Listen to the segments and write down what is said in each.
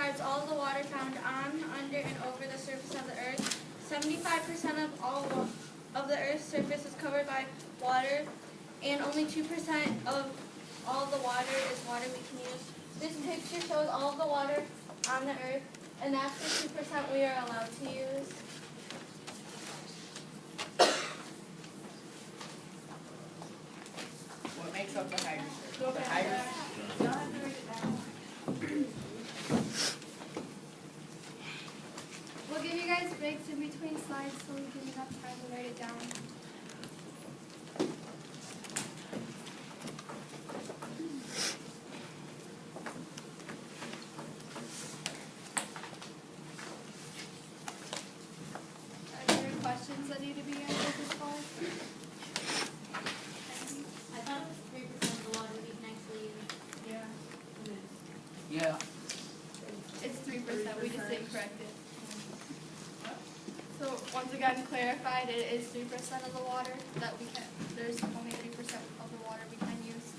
describes all the water found on, under, and over the surface of the earth. 75% of all of the earth's surface is covered by water, and only 2% of all the water is water we can use. This picture shows all of the water on the earth, and that's the 2% we are allowed to use. What makes up the hydrosphere? The hydrosphere. We'll give you guys breaks in between slides so we can have time to write it down. Are there questions that need to be answered this far? I thought it was 3% of the water we can actually use. Yeah. It's 3%. We just didn't correct it. So once again, clarified, it is 3% of the water that we can. There's only 3% of the water we can use.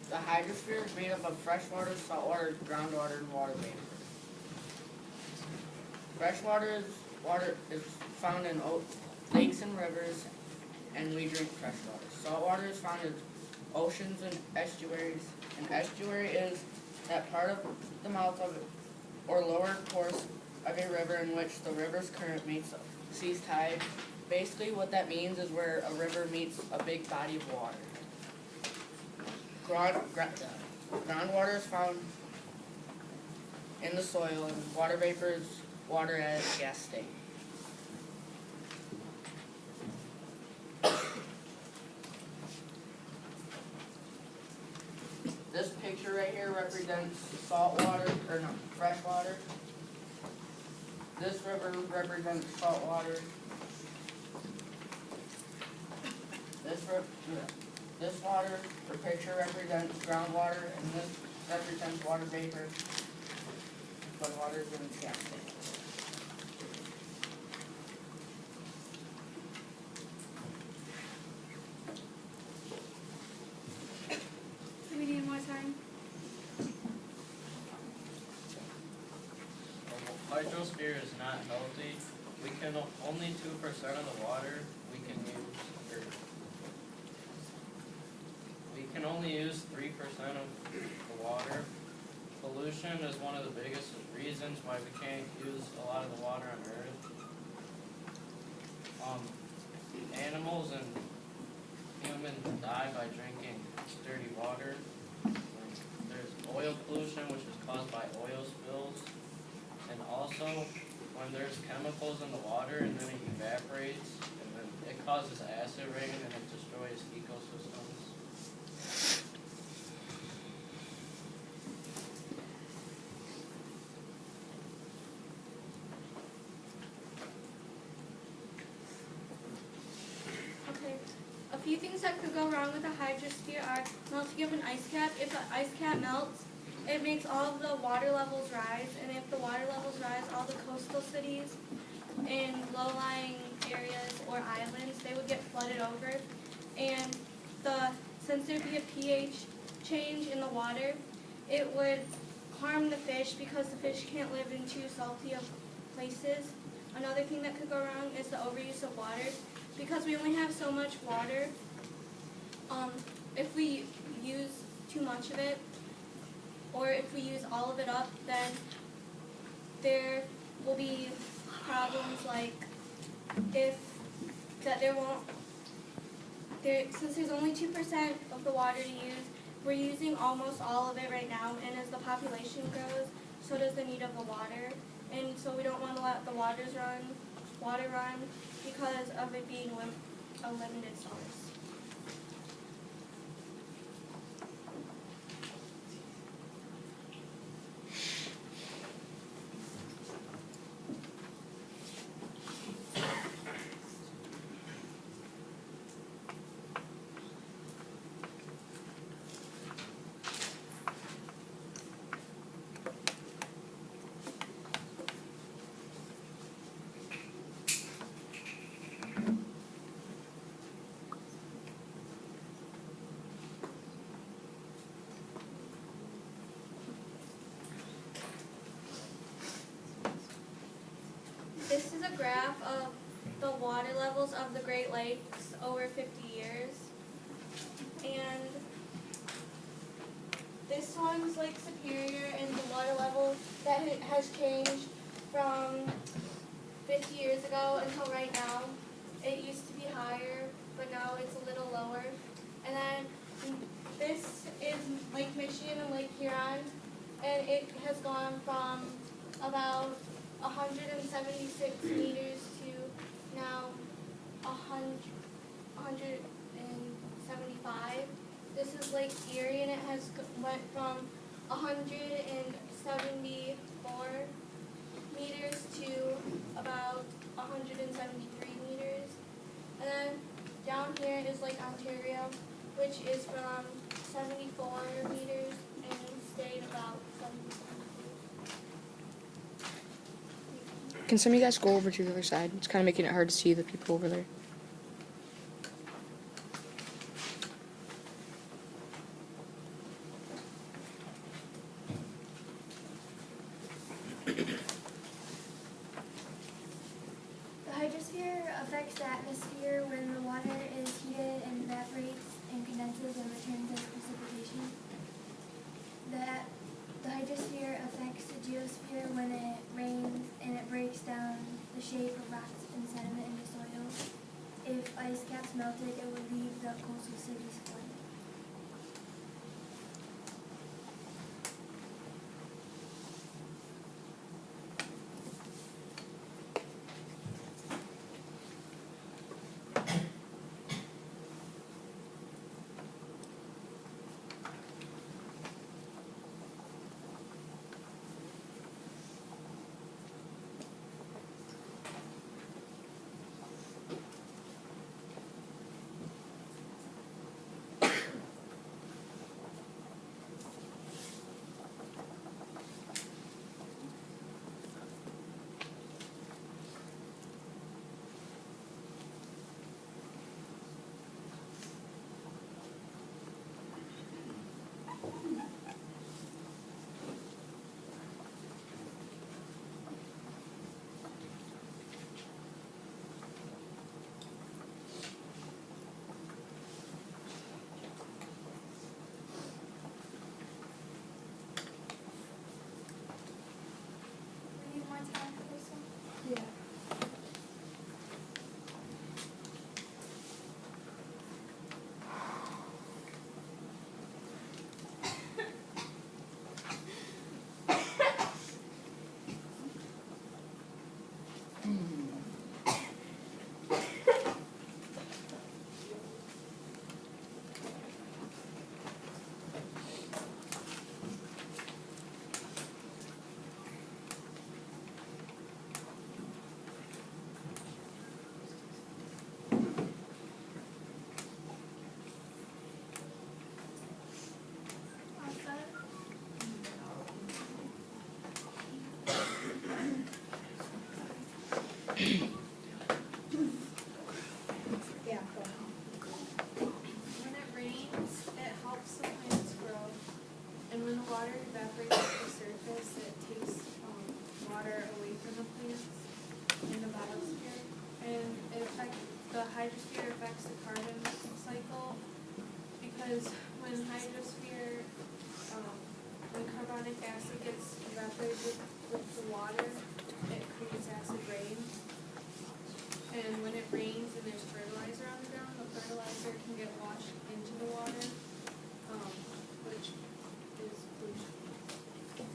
The hydrosphere is made up of freshwater, saltwater, groundwater, and water vapor. Freshwater is found in lakes and rivers, and we drink fresh water. Saltwater is found in oceans and estuaries. An estuary is that part of the mouth of or lower course of a river in which the river's current meets sea's tide. Basically what that means is where a river meets a big body of water. Groundwater is found in the soil, and water vapor is water at its gas state. This picture right here represents salt water, or no, fresh water. This river represents salt water. This water, or picture represents groundwater, and this represents water vapor, but water is in its gas state. Do we need more time? The hydrosphere is not healthy. We can only 2% of the water we can use. We can only use 3% of the water. Pollution is one of the biggest reasons why we can't use a lot of the water on Earth. Animals and humans die by drinking dirty water. There's oil pollution, which is caused by oil spills. And also, when there's chemicals in the water and then it evaporates, and then it causes acid rain and it destroys ecosystems. Okay. A few things that could go wrong with the hydrosphere are melting of an ice cap. If the ice cap melts, it makes all of the water levels rise, and if the water levels rise, all the coastal cities in low-lying areas or islands, they would get flooded over. And since there'd be a pH change in the water, it would harm the fish because the fish can't live in too salty of places. Another thing that could go wrong is the overuse of water. Because we only have so much water, if we use too much of it, or if we use all of it up, then there will be problems like since there's only 2% of the water to use, we're using almost all of it right now, and as the population grows, so does the need of the water. And so we don't want to let the water run because of it being a limited source. a graph of the water levels of the Great Lakes over 50 years. And this one's Lake Superior, and the water level that has changed from 50 years ago until right now. It used to be higher, but now it's a little lower. And then this is Lake Michigan and Lake Huron, and it has gone from about 176 meters to now 175. This is Lake Erie, and it has went from 174 meters to about 173 meters. And then down here is Lake Ontario, which is from 74 meters and stayed about 77 meters. Can some of you guys go over to the other side? It's kind of making it hard to see the people over there. The hydrosphere affects the atmosphere when the water is heated and evaporates and condenses and returns as precipitation. The hydrosphere affects the geosphere when it rains and it breaks down the shape of rocks and sediment in the soil. If ice caps melted, it would leave the coastal cities flooded. We need more time for this one. Yeah. All set? When it rains, it helps the plants grow. And when the water evaporates off the surface, it takes water away from the plants in the biosphere. And the hydrosphere affects the carbon cycle because when carbonic acid gets evaporated with the water, it creates acid rain. And when it rains and there's fertilizer on the ground, the fertilizer can get washed into the water, which is pollution. Okay,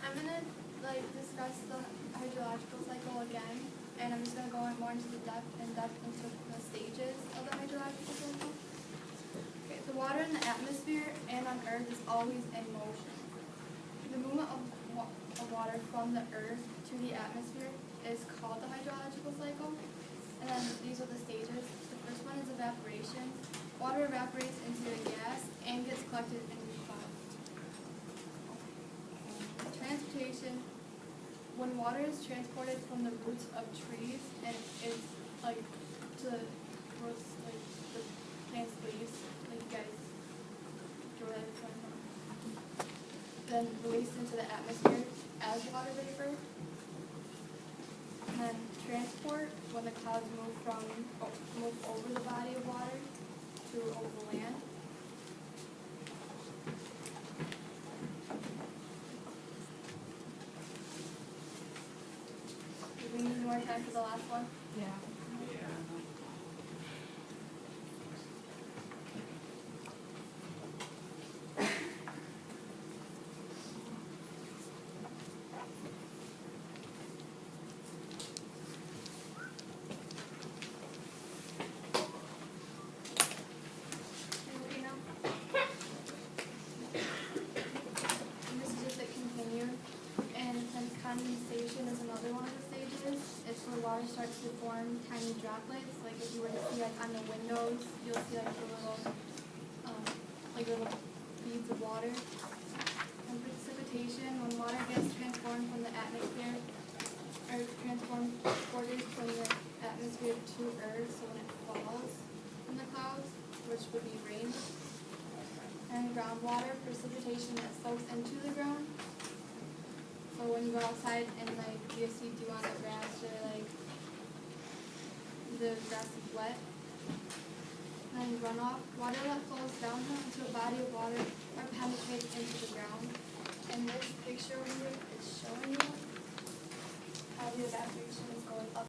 I'm gonna discuss the hydrological cycle again, and I'm just gonna go more into the depth into the stages of the hydrological cycle. Okay, the water in the atmosphere and on Earth is always in motion. The movement of water from the Earth to the atmosphere is called the hydrological cycle. And then these are the stages. The first one is evaporation. Water evaporates into a gas and gets collected in clouds. Transportation. When water is transported from the roots of trees and it's like to what's plant's leaves, like you guys draw that from. Then released into the atmosphere as water vapor. And then transport when the clouds move over the body of water to over land. Do we need more time for the last one? Okay, now. And this is just a continue. And since condensation is another one of the stages, it's where water starts to form tiny droplets. Like if you were to see like on the windows, you'll see like the little beads of water. And precipitation, when water gets transformed from the atmosphere, or transported from the atmosphere to Earth, so when it falls from the clouds, which would be rain. And groundwater, precipitation that soaks into the ground. So when you go outside and like you see dew on the grass or like the grass is wet, and runoff, water that flows downhill into a body of water or penetrates into the ground. And this picture over here is showing you how the evaporation is going up